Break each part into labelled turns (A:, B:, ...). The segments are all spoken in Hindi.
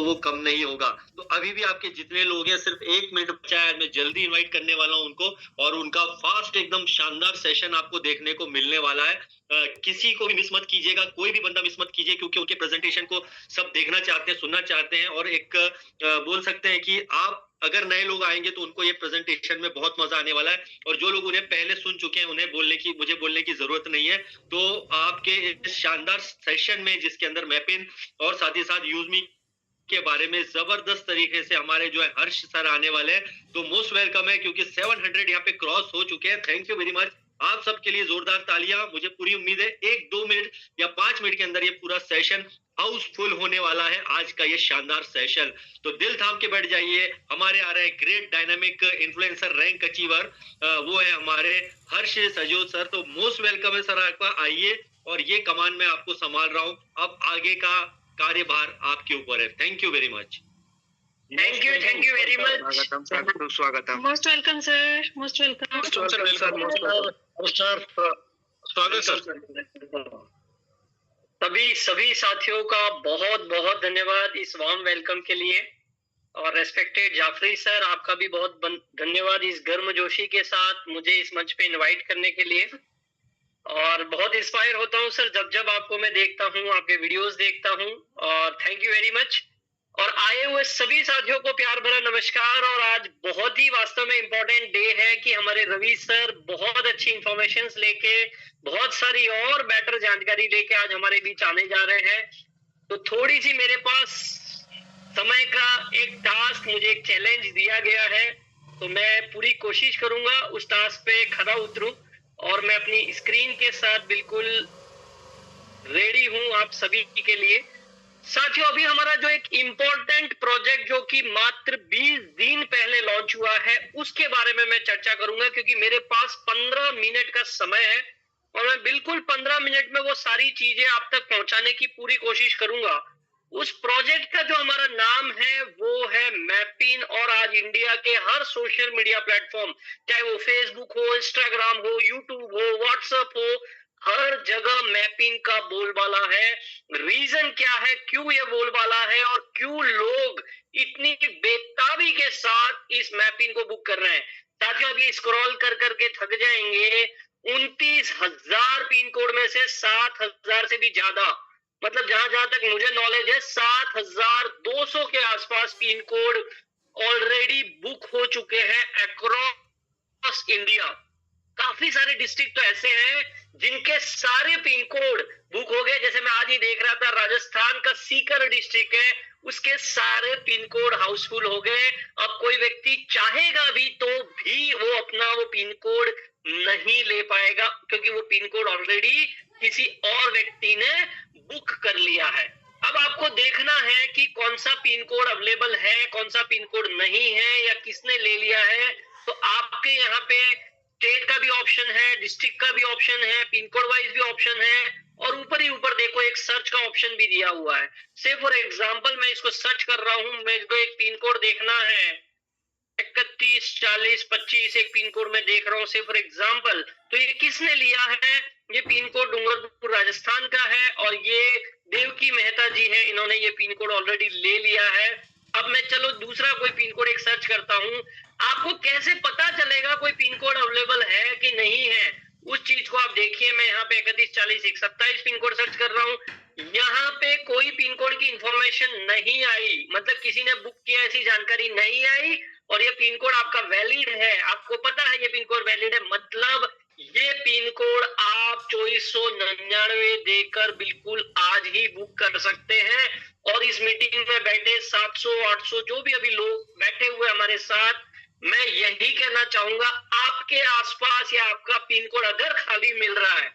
A: वो कम नहीं होगा। तो अभी भी आपके जितने लोग हैं, सिर्फ 1 मिनट बचा है, मैं जल्दी इनवाइट करने वाला हूँ उनको, और उनका फास्ट एकदम शानदार सेशन आपको देखने को मिलने वाला है। किसी को भी मिस मत कीजिएगा, कोई भी बंदा मिस मत कीजिए, क्योंकि उनके प्रेजेंटेशन को सब देखना चाहते हैं, सुनना चाहते हैं, और एक बोल सकते हैं कि आप अगर नए लोग आएंगे तो उनको ये प्रेजेंटेशन में बहुत मजा आने वाला है, और जो लोग उन्हें पहले सुन चुके हैं उन्हें मुझे बोलने की जरूरत नहीं है। तो आपके इस शानदार सेशन में, जिसके अंदर मैपिन और साथ ही साथ यूजमी के बारे में जबरदस्त तरीके से हमारे जो है हर्ष सर आने वाले हैं, तो मोस्ट वेलकम है, क्योंकि 700 यहाँ पे क्रॉस हो चुके हैं। थैंक यू वेरी मच आप सबके लिए, जोरदार तालियां। मुझे पूरी उम्मीद है 1-2 मिनट या 5 मिनट के अंदर ये पूरा सेशन हाउसफुल होने वाला है, आज का ये शानदार सेशन। तो दिल थाम के बैठ जाइए, हमारे आ रहे हैं great dynamic influencer rank achiever, वो है हमारे हर्ष सजोद सर। तो मोस्ट वेलकम है सर आपका, आइए, और ये कमान मैं आपको संभाल रहा हूँ, अब आगे का कार्यभार आपके ऊपर है। Thank you very much.
B: Thank you very much.
C: स्वागतम
D: most welcome sir, most welcome
A: sir. स्वागत सर।
B: सभी साथियों का बहुत बहुत धन्यवाद इस वार्म वेलकम के लिए, और रेस्पेक्टेड जाफरी सर, आपका भी बहुत धन्यवाद इस गर्मजोशी के साथ मुझे इस मंच पे इनवाइट करने के लिए। और बहुत इंस्पायर होता हूँ सर जब आपको मैं देखता हूँ, आपके वीडियोस देखता हूँ, और थैंक यू वेरी मच। और आए हुए सभी साथियों को प्यार भरा नमस्कार। और आज बहुत ही वास्तव में इम्पोर्टेंट डे है कि हमारे रवि सर बहुत अच्छी इंफॉर्मेशन लेके, बहुत सारी और बेटर जानकारी लेके आज हमारे बीच आने जा रहे हैं। तो थोड़ी सी मेरे पास समय का एक टास्क, मुझे एक चैलेंज दिया गया है, तो मैं पूरी कोशिश करूंगा उस टास्क पे खरा उतरूं, और मैं अपनी स्क्रीन के साथ बिल्कुल रेडी हूं आप सभी के लिए। साथियों, अभी हमारा जो एक इम्पोर्टेंट प्रोजेक्ट जो कि मात्र 20 दिन पहले लॉन्च हुआ है, उसके बारे में मैं चर्चा करूंगा, क्योंकि मेरे पास 15 मिनट का समय है, और मैं बिल्कुल 15 मिनट में वो सारी चीजें आप तक पहुंचाने की पूरी कोशिश करूंगा। उस प्रोजेक्ट का जो हमारा नाम है वो है मैपिन, और आज इंडिया के हर सोशल मीडिया प्लेटफॉर्म, चाहे वो फेसबुक हो, इंस्टाग्राम हो, यूट्यूब हो, व्हाट्सएप हो, हर जगह मैपिंग का बोलबाला है। रीजन क्या है, क्यों ये बोलबाला है, और क्यों लोग इतनी बेताबी के साथ इस मैपिंग को बुक कर रहे हैं। साथियों, अभी स्क्रॉल कर करके थक जाएंगे। 29,000 पिन कोड में से 7,000 से भी ज्यादा, मतलब जहां तक मुझे नॉलेज है 7,200 के आसपास पिन कोड ऑलरेडी बुक हो चुके हैं अक्रॉस इंडिया। काफी सारे डिस्ट्रिक्ट तो ऐसे हैं जिनके सारे पिन कोड बुक हो गए। जैसे मैं आज ही देख रहा था, राजस्थान का सीकर डिस्ट्रिक्ट है, उसके सारे पिन कोड हाउसफुल हो गए। अब कोई व्यक्ति चाहेगा भी तो भी वो अपना वो पिन कोड नहीं ले पाएगा, क्योंकि वो पिन कोड ऑलरेडी किसी और व्यक्ति ने बुक कर लिया है। अब आपको देखना है कि कौन सा पिन कोड अवेलेबल है, कौन सा पिन कोड नहीं है, या किसने ले लिया है। तो आपके यहाँ पे स्टेट का भी ऑप्शन है, डिस्ट्रिक्ट का भी ऑप्शन है, पिन कोड वाइज भी ऑप्शन है, और ऊपर ही ऊपर देखो एक सर्च का ऑप्शन भी दिया हुआ है। से फॉर एग्जांपल मैं इसको सर्च कर रहा हूं, मेरे को एक पिन कोड देखना है 31 40 25, एक पिन कोड में देख रहा हूं से फॉर एग्जांपल। तो ये किसने लिया है, ये पिन कोड डूंगरपुर राजस्थान का है, और ये देवकी मेहता जी है, इन्होंने ये पिन कोड ऑलरेडी ले लिया है। अब मैं चलो दूसरा कोई पिन कोड एक सर्च करता हूं। आपको कैसे पता चलेगा कोई पिन कोड अवेलेबल है कि नहीं है, उस चीज को आप देखिए। मैं यहाँ पे 31 40 127 पिन कोड सर्च कर रहा हूँ, यहाँ पे कोई पिन कोड की इंफॉर्मेशन नहीं आई, मतलब किसी ने बुक किया ऐसी जानकारी नहीं आई, और ये पिन कोड आपका वैलिड है। आपको पता है ये पिन कोड वैलिड है, मतलब ये पिन कोड आप 2499 देकर बिल्कुल आज ही बुक कर सकते हैं। और इस मीटिंग में बैठे 700 800 जो भी अभी लोग बैठे हुए हमारे साथ, मैं यही कहना चाहूंगा, आपके आसपास या आपका पिन कोड अगर खाली मिल रहा है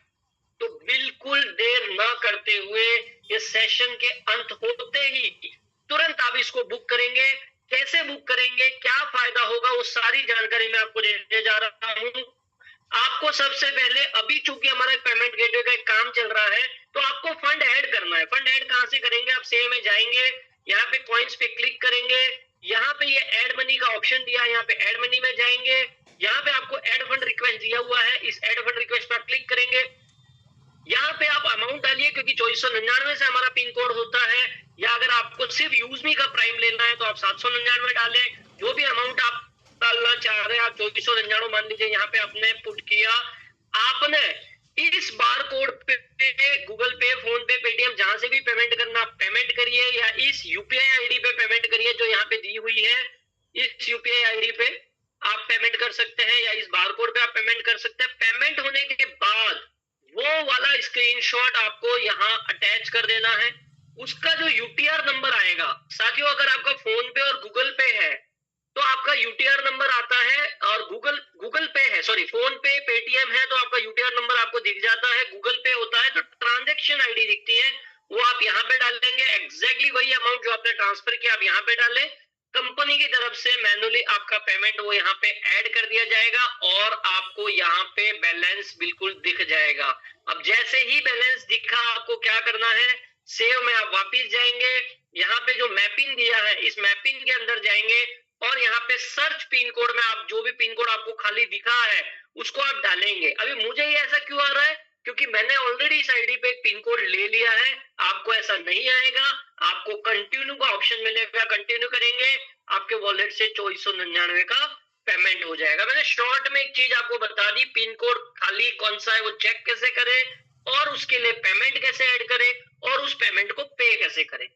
B: तो बिल्कुल देर न करते हुए ये सेशन के अंत होते ही तुरंत आप इसको बुक करेंगे। कैसे बुक करेंगे, क्या फायदा होगा, वो सारी जानकारी मैं आपको देने जा रहा हूं। आपको सबसे पहले, अभी चूंकि हमारा पेमेंट गेटवे का एक काम चल रहा है, तो आपको फंड ऐड करना है। फंड ऐड कहां से करेंगे, आप सेव में जाएंगे, यहाँ पे कॉइन्स पे क्लिक करेंगे, यहाँ पे ये ऐड मनी का ऑप्शन दिया है, यहाँ पे ऐड मनी में जाएंगे, यहाँ पे आपको ऐड फंड रिक्वेस्ट दिया हुआ है, इस ऐड फंड रिक्वेस्ट पर क्लिक करेंगे। यहाँ पे आप अमाउंट डालिए क्योंकि 2499 से हमारा पिन कोड होता है, या अगर आपको सिर्फ यूजमी का प्राइम लेना है तो आप 799 डालें। जो भी अमाउंट आप डालना चाह रहे हैं आप 2499 मान लीजिए, यहाँ पे आपने पुट किया। आपने इस बार कोड पे गूगल पे, फोन पे, पेटीएम जहां से भी पेमेंट करना पेमेंट करिए, या इस यूपीआई आईडी पे पेमेंट करिए जो यहाँ पे दी हुई है। इस यूपीआई आईडी पे आप पेमेंट कर सकते हैं या इस बारकोड पे आप पेमेंट कर सकते हैं। पेमेंट होने के बाद वो वाला स्क्रीनशॉट आपको यहाँ अटैच कर देना है। उसका जो यूटीआर नंबर आएगा, साथियों अगर आपका फोन पे और गूगल पे है तो आपका यूटीआर नंबर आता है, और गूगल पे है, सॉरी फोन पे पेटीएम है तो आपका यूटीआर नंबर आपको दिख जाता है। गूगल पे होता है तो ट्रांजेक्शन आईडी दिखती है, वो आप यहाँ पे डालेंगे। एग्जैक्टली वही अमाउंट जो आपने ट्रांसफर किया आप यहाँ पे डालें। कंपनी की तरफ से मैनुअली आपका पेमेंट वो यहाँ पे ऐड कर दिया जाएगा और आपको यहाँ पे बैलेंस बिल्कुल दिख जाएगा। अब जैसे ही बैलेंस दिखा आपको क्या करना है, सेव में आप वापिस जाएंगे। यहाँ पे जो मैपिंग दिया है इस मैपिंग के अंदर जाएंगे और यहाँ पे सर्च पिन कोड में आप जो भी पिन कोड आपको खाली दिखा है उसको आप डालेंगे। अभी मुझे ये ऐसा क्यों आ रहा है, क्योंकि मैंने ऑलरेडी इस आईडी पे एक पिन कोड ले लिया है। आपको ऐसा नहीं आएगा, आपको कंटिन्यू का ऑप्शन मिलेगा, कंटिन्यू करेंगे आपके वॉलेट से 2499 का पेमेंट हो जाएगा। मैंने शॉर्ट में एक चीज आपको बता दी, पिन कोड खाली कौन सा है वो चेक कैसे करें और उसके लिए पेमेंट कैसे ऐड करें और उस पेमेंट को पे कैसे करें।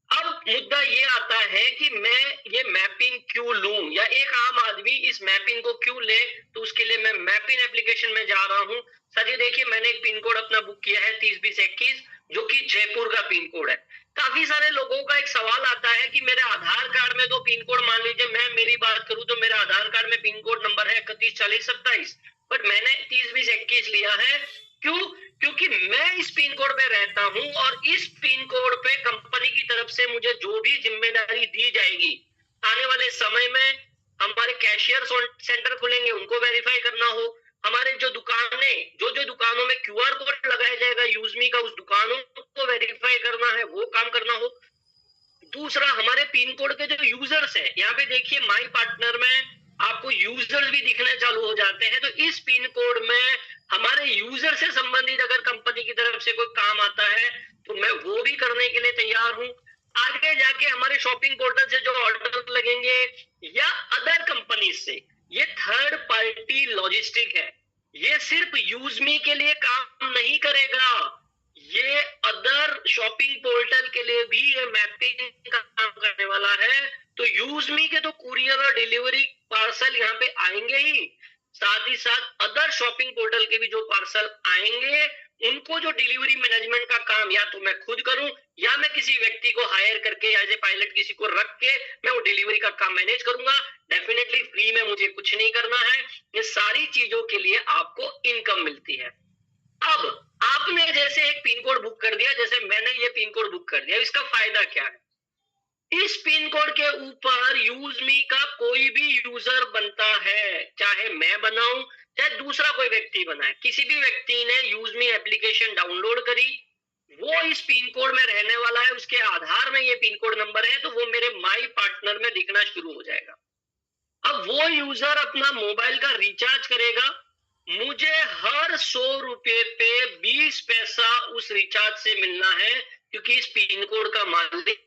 B: अब मुद्दा ये आता है कि मैं ये मैपिंग क्यों लूं या एक आम आदमी इस मैपिंग को क्यों ले, तो उसके लिए मैं मैपिंग एप्लीकेशन में जा रहा हूं। साथियों देखिए मैंने एक पिन कोड अपना बुक किया है 302021 जो कि जयपुर का पिन कोड है। काफी सारे लोगों का एक सवाल आता है कि मेरे आधार कार्ड में तो पिन कोड, मान लीजिए मैं मेरी बात करूं तो मेरा आधार कार्ड में पिन कोड नंबर है 314027, बट मैंने 302021 लिया है। क्यों? क्योंकि मैं इस पिन कोड पे रहता हूं और इस पिन कोड पे कंपनी की तरफ से मुझे जो भी जिम्मेदारी दी जाएगी, आने वाले समय में हमारे कैशियर सेंटर खुलेंगे उनको वेरीफाई करना हो, हमारे जो दुकानें जो दुकानों में क्यूआर कोड लगाया जाएगा यूजमी का, उस दुकानों को वेरीफाई करना है, वो काम करना हो। दूसरा हमारे पिन कोड के जो यूजर्स है, यहाँ पे देखिए माई पार्टनर में आपको यूजर्स भी दिखने चालू हो जाते हैं। तो इस पिन कोड में हमारे यूजर से संबंधित अगर कंपनी की तरफ से कोई काम आता है तो मैं वो भी करने के लिए तैयार हूं। आगे जाके हमारे शॉपिंग पोर्टल से जो ऑर्डर लगेंगे या अदर कंपनी से, ये थर्ड पार्टी लॉजिस्टिक है, ये सिर्फ यूजमी के लिए काम नहीं करेगा, ये अदर शॉपिंग पोर्टल के लिए भी ये मैपिंग का काम करने वाला है। तो यूजमी के तो कुरियर और डिलीवरी पार्सल यहाँ पे आएंगे ही, साथ ही साथ अदर शॉपिंग पोर्टल के भी जो पार्सल आएंगे उनको जो डिलीवरी मैनेजमेंट का काम या तो मैं खुद करूं या मैं किसी व्यक्ति को हायर करके एज ए पायलट किसी को रख के मैं वो डिलीवरी का काम मैनेज करूंगा। डेफिनेटली फ्री में मुझे कुछ नहीं करना है, ये सारी चीजों के लिए आपको इनकम मिलती है। अब आपने जैसे एक पिन कोड बुक कर दिया, जैसे मैंने ये पिन कोड बुक कर दिया, इसका फायदा क्या है? इस पिन कोड के ऊपर यूजमी का कोई भी यूजर बनता है, चाहे मैं बनाऊं चाहे दूसरा कोई व्यक्ति बनाए, किसी भी व्यक्ति ने यूजमी एप्लीकेशन डाउनलोड करी, वो इस पिन कोड में रहने वाला है, उसके आधार में ये पिन कोड नंबर है तो वो मेरे माई पार्टनर में दिखना शुरू हो जाएगा। अब वो यूजर अपना मोबाइल का रिचार्ज करेगा, मुझे हर 100 रुपए पे 20 पैसा उस रिचार्ज से मिलना है, क्योंकि इस पिन कोड का मालिक,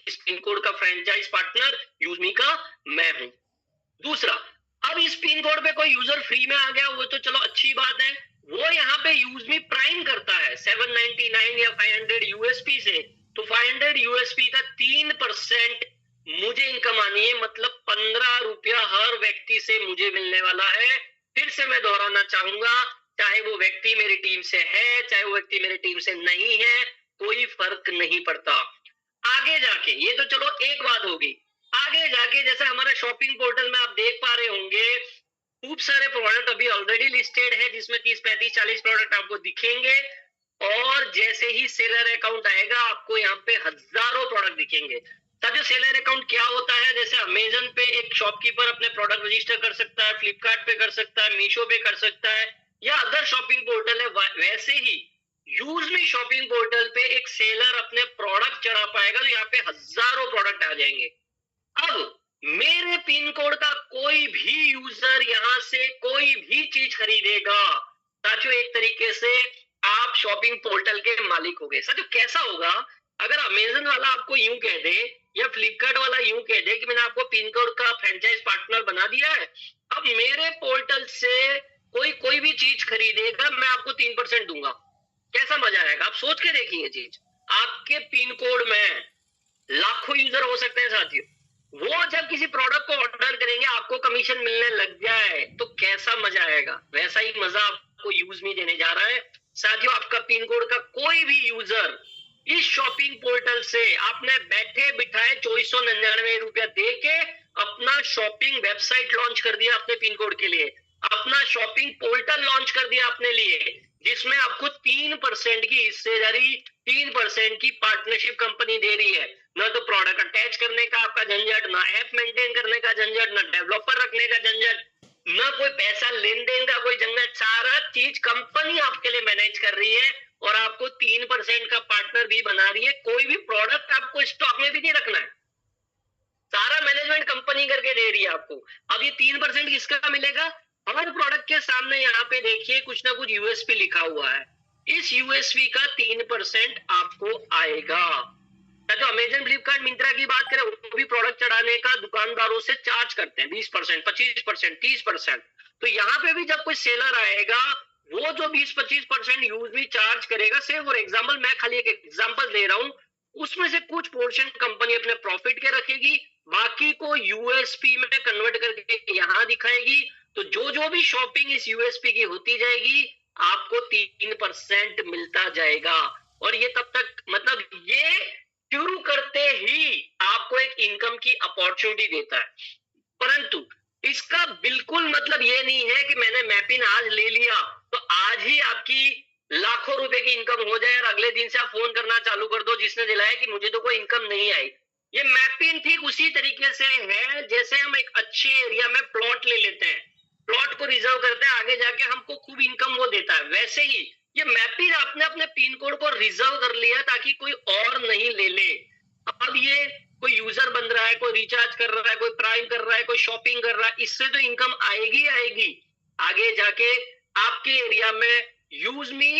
B: इस पिन कोड का फ्रेंचाइज पार्टनर यूजमी का मैं हूं। दूसरा, अब इस पिन कोड पे कोई यूजर फ्री में आ गया वो तो चलो अच्छी बात है, वो यहाँ पे यूजमी प्राइम करता है 799 या 500 यूएसपी से, तो 500 यूएसपी का 3% मुझे इनकम आनी है, मतलब 15 रुपया हर व्यक्ति से मुझे मिलने वाला है। फिर से मैं दोहराना चाहूंगा, चाहे वो व्यक्ति मेरी टीम से है चाहे वो व्यक्ति मेरी टीम से नहीं है, कोई फर्क नहीं पड़ता। आगे जाके ये तो चलो एक बात होगी, आगे जाके जैसे हमारे शॉपिंग पोर्टल में आप देख पा रहे होंगे खूब सारे प्रोडक्ट अभी ऑलरेडी लिस्टेड है, जिसमें 30, 35, 40 प्रोडक्ट आपको दिखेंगे, और जैसे ही सेलर अकाउंट आएगा आपको यहाँ पे हजारों प्रोडक्ट दिखेंगे। साथियों सेलर अकाउंट क्या होता है? जैसे अमेजन पे एक शॉपकीपर अपने प्रोडक्ट रजिस्टर कर सकता है, फ्लिपकार्ट पे कर सकता है, मीशो पे कर सकता है, या अदर शॉपिंग पोर्टल है, वैसे ही यूजमी शॉपिंग पोर्टल पे एक सेलर अपने प्रोडक्ट चढ़ा पाएगा तो यहाँ पे हजारों प्रोडक्ट आ जाएंगे। अब मेरे पिन कोड का कोई भी यूजर यहाँ से कोई भी चीज खरीदेगा, साथियों एक तरीके से आप शॉपिंग पोर्टल के मालिक हो गए। सर कैसा होगा अगर अमेजन वाला आपको यूं कह दे या फ्लिपकार्ट वाला यूं कह दे कि मैंने आपको पिन कोड का फ्रेंचाइज पार्टनर बना दिया है, अब मेरे पोर्टल से कोई कोई भी चीज खरीदेगा मैं आपको 3% दूंगा। कैसा मजा आएगा, आप सोच के देखिए चीज। आपके पिन कोड में लाखों यूजर हो सकते हैं साथियों, वो जब किसी प्रोडक्ट को ऑर्डर करेंगे आपको कमीशन मिलने लग जाए तो कैसा मजा आएगा। वैसा ही मजा आपको यूज में देने जा रहा है साथियों। आपका पिन कोड का कोई भी यूजर इस शॉपिंग पोर्टल से आपने बैठे बिठाए 2499 रुपया दे के अपना शॉपिंग वेबसाइट लॉन्च कर दिया अपने पिन कोड के लिए, अपना शॉपिंग पोर्टल लॉन्च कर दिया अपने लिए, जिसमें आपको 3% की हिस्सेदारी, 3% की पार्टनरशिप कंपनी दे रही है। ना तो प्रोडक्ट अटैच करने का आपका झंझट, ना ऐप मेंटेन करने का झंझट, ना डेवलपर रखने का झंझट, ना कोई पैसा लेन देन का कोई झंझट। सारा चीज कंपनी आपके लिए मैनेज कर रही है और आपको 3% का पार्टनर भी बना रही है। कोई भी प्रोडक्ट आपको स्टॉक में भी नहीं रखना है, सारा मैनेजमेंट कंपनी करके दे रही है आपको। अब ये 3% किसका मिलेगा? हर प्रोडक्ट के सामने यहाँ पे देखिए कुछ ना कुछ यूएसपी लिखा हुआ है, इस यूएसपी का 3% आपको आएगा। तो अमेजन, फ्लिपकार्ट, मिंत्रा की बात करें, वो भी प्रोडक्ट चढ़ाने का दुकानदारों से चार्ज करते हैं 20%, 25%, 30%। तो यहाँ पे भी जब कोई सेलर आएगा वो जो 20-25% यूज भी चार्ज करेगा, से फॉर एग्जाम्पल, मैं खाली एक एग्जाम्पल दे रहा हूँ, उसमें से कुछ पोर्शन कंपनी अपने प्रॉफिट के रखेगी, बाकी को यूएसपी में कन्वर्ट करके यहाँ दिखाएगी। तो जो भी शॉपिंग इस यूएसपी की होती जाएगी आपको 3% मिलता जाएगा। और ये तब तक, मतलब ये शुरू करते ही आपको एक इनकम की अपॉर्चुनिटी देता है, परंतु इसका बिल्कुल मतलब ये नहीं है कि मैंने मैपिन आज ले लिया तो आज ही आपकी लाखों रुपए की इनकम हो जाए और अगले दिन से आप फोन करना चालू कर दो जिसने दिलाया कि मुझे तो कोई इनकम नहीं आई। ये मैपिन ठीक उसी तरीके से है जैसे हम एक अच्छे एरिया में प्लॉट ले लेते हैं, प्लॉट को रिजर्व करते हैं, आगे जाके हमको खूब इनकम वो देता है। वैसे ही ये मैपिन आपने अपने पिन कोड को रिजर्व कर लिया ताकि कोई और नहीं ले ले। अब ये कोई यूजर बन रहा है, कोई रिचार्ज कर रहा है, कोई प्राइम कर रहा है, कोई शॉपिंग कर रहा है, इससे तो इनकम आएगी आएगी। आगे जाके आपके एरिया में यूज मी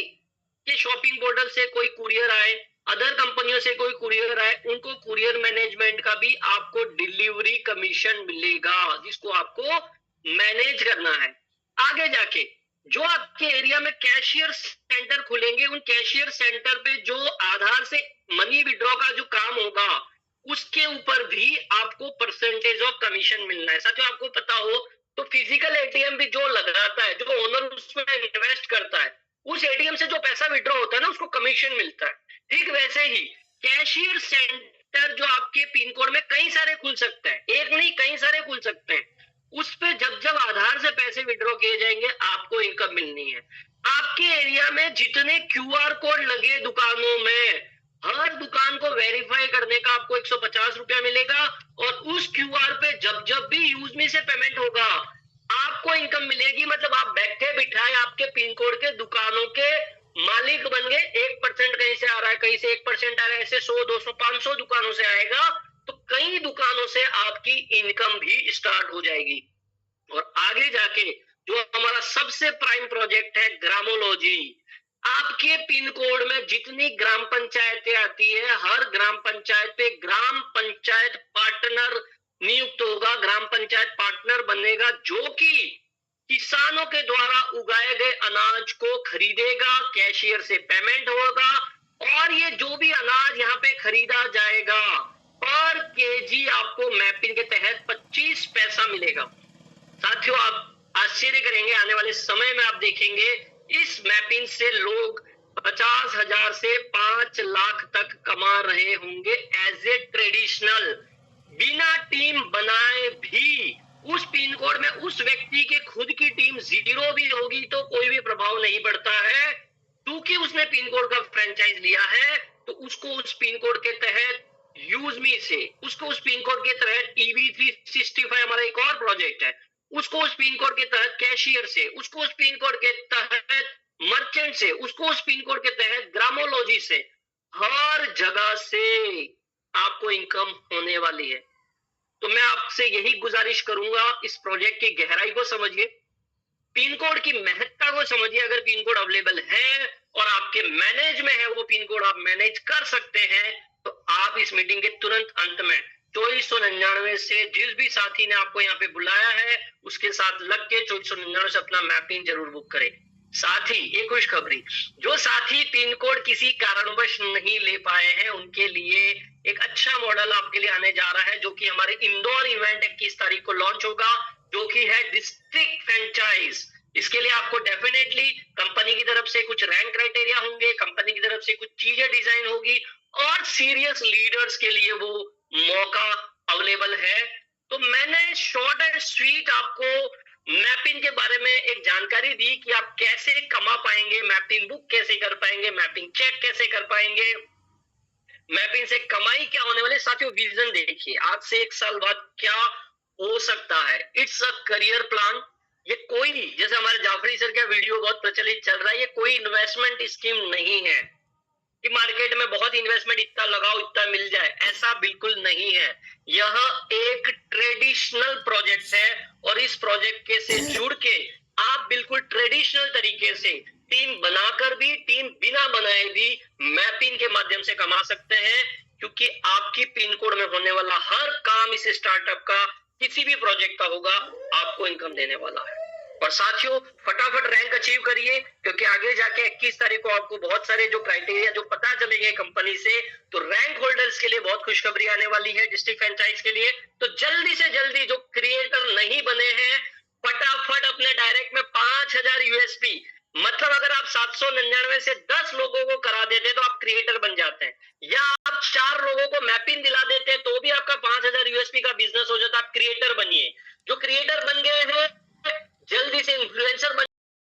B: के शॉपिंग पोर्टल से कोई कुरियर आए, अदर कंपनियों से कोई कुरियर आए, उनको कुरियर मैनेजमेंट का भी आपको डिलीवरी कमीशन मिलेगा जिसको आपको मैनेज करना है। आगे जाके जो आपके एरिया में कैशियर सेंटर खुलेंगे, उन कैशियर सेंटर पे जो आधार से मनी विड्रॉ का जो काम होगा उसके ऊपर भी आपको परसेंटेज ऑफ कमीशन मिलना है। साथियों आपको पता हो तो फिजिकल एटीएम भी जो लगाता है, जो ओनर उसमें इन्वेस्ट करता है, उस एटीएम से जो पैसा विड्रॉ होता है ना उसको कमीशन मिलता है। ठीक वैसे ही कैशियर सेंटर जो आपके पिन कोड में कई सारे खुल सकते हैं, एक नहीं कई सारे खुल सकते हैं, उस पे जब जब आधार से पैसे विड्रॉ किए जाएंगे आपको इनकम मिलनी है। आपके एरिया में जितने क्यूआर कोड लगे दुकानों में, हर दुकान को वेरीफाई करने का आपको 150 रुपया मिलेगा और उस क्यूआर पे जब जब भी यूज मी से पेमेंट होगा आपको इनकम मिलेगी। मतलब आप बैठे बिठाए आपके पिन कोड के दुकानों के मालिक बन गए। 1% कहीं से आ रहा है, कहीं से 1% आ रहा है, ऐसे 100, 200, 500 दुकानों से आएगा तो कई दुकानों से आपकी इनकम भी स्टार्ट हो जाएगी। और आगे जाके जो हमारा सबसे प्राइम प्रोजेक्ट है ग्रामोलॉजी, आपके पिन कोड में जितनी ग्राम पंचायतें आती है हर ग्राम पंचायत पे ग्राम पंचायत पार्टनर नियुक्त होगा, ग्राम पंचायत पार्टनर बनेगा जो कि किसानों के द्वारा उगाए गए अनाज को खरीदेगा, कैशियर से पेमेंट होगा और ये जो भी अनाज यहाँ पे खरीदा जाएगा पर केजी आपको मैपिंग के तहत 25 पैसा मिलेगा। साथियों आप आश्चर्य करेंगे, आने वाले समय में आप देखेंगे इस मैपिंग से लोग 50,000 से 5 लाख तक कमा रहे होंगे एज ए ट्रेडिशनल, बिना टीम बनाए भी। उस पिन कोड में उस व्यक्ति के खुद की टीम जीरो भी होगी तो कोई भी प्रभाव नहीं पड़ता है, क्योंकि उसने पिन कोड का फ्रेंचाइज लिया है तो उसको उस पिन कोड के तहत यूज मी से, उसको उस पिन कोड के तहत EB365 हमारा एक और प्रोजेक्ट है, उसको उस पिन कोड के तहत कैशियर से, उसको उस पिन कोड के तहत मर्चेंट से, उसको उस पिन कोड के तहत ग्रामोलॉजी से, हर जगह से आपको इनकम होने वाली है। तो मैं आपसे यही गुजारिश करूंगा, इस प्रोजेक्ट की गहराई को समझिए, पिन कोड की महत्ता को समझिए। अगर पिन कोड अवेलेबल है और आपके मैनेज में है वो पिन कोड, आप मैनेज कर सकते हैं, तो आप इस मीटिंग के तुरंत अंत में 2499 से जिस भी साथी ने आपको यहाँ पे बुलाया है उसके साथ लग के 2499 से अपना मैपिंग जरूर बुक करें। साथ ही एक खुशखबरी, जो साथी पिन कोड किसी कारणवश नहीं ले पाए हैं उनके लिए एक अच्छा मॉडल आपके लिए आने जा रहा है, जो कि हमारे इंदौर इवेंट 21 तारीख को लॉन्च होगा, जो कि है डिस्ट्रिक्ट फ्रेंचाइज। इसके लिए आपको डेफिनेटली कंपनी की तरफ से कुछ रैंक क्राइटेरिया होंगे, कंपनी की तरफ से कुछ चीजें डिजाइन होगी और सीरियस लीडर्स के लिए वो मौका अवेलेबल है। तो मैंने शॉर्ट एंड स्वीट आपको मैपिंग के बारे में एक जानकारी दी कि आप कैसे कमा पाएंगे, मैपिंग बुक कैसे कर पाएंगे, मैपिंग चेक कैसे कर पाएंगे, मैपिंग से कमाई क्या होने वाले। साथियों विजन देखिए, आज से 1 साल बाद क्या हो सकता है। It's a career plan. ये कोई, जैसे हमारे जाफरी सर का वीडियो बहुत प्रचलित चल रहा है, ये कोई इन्वेस्टमेंट स्कीम नहीं है कि मार्केट में बहुत इन्वेस्टमेंट इतना लगाओ इतना मिल जाए, ऐसा बिल्कुल नहीं है। यह एक ट्रेडिशनल प्रोजेक्ट है और इस प्रोजेक्ट के से जुड़ के आप बिल्कुल ट्रेडिशनल तरीके से टीम बनाकर भी, टीम बिना बनाए भी मैपिंग के माध्यम से कमा सकते हैं, क्योंकि आपकी पिन कोड में होने वाला हर काम इस स्टार्टअप का, किसी भी प्रोजेक्ट का होगा, आपको इनकम देने वाला है। और साथियों फटाफट रैंक अचीव करिए, क्योंकि आगे जाके 21 तारीख को आपको बहुत सारे जो क्राइटेरिया जो पता चलेंगे कंपनी से, तो रैंक होल्डर्स के लिए बहुत खुशखबरी आने वाली है डिस्ट्रिक्ट फ्रेंचाइज के लिए। तो जल्दी से जल्दी जो क्रिएटर नहीं बने हैं, फटाफट अपने डायरेक्ट में 5000 यूएसपी, मतलब अगर आप 799 से 10 लोगों को करा देते तो आप क्रिएटर बन जाते हैं, या आप 4 लोगों को मैपिंग दिला देते तो भी आपका 5000 यूएसपी का बिजनेस हो जाता। आप क्रिएटर बनिए। जो क्रिएटर बन गए हैं जल्दी से इन्फ्लुएंसर बन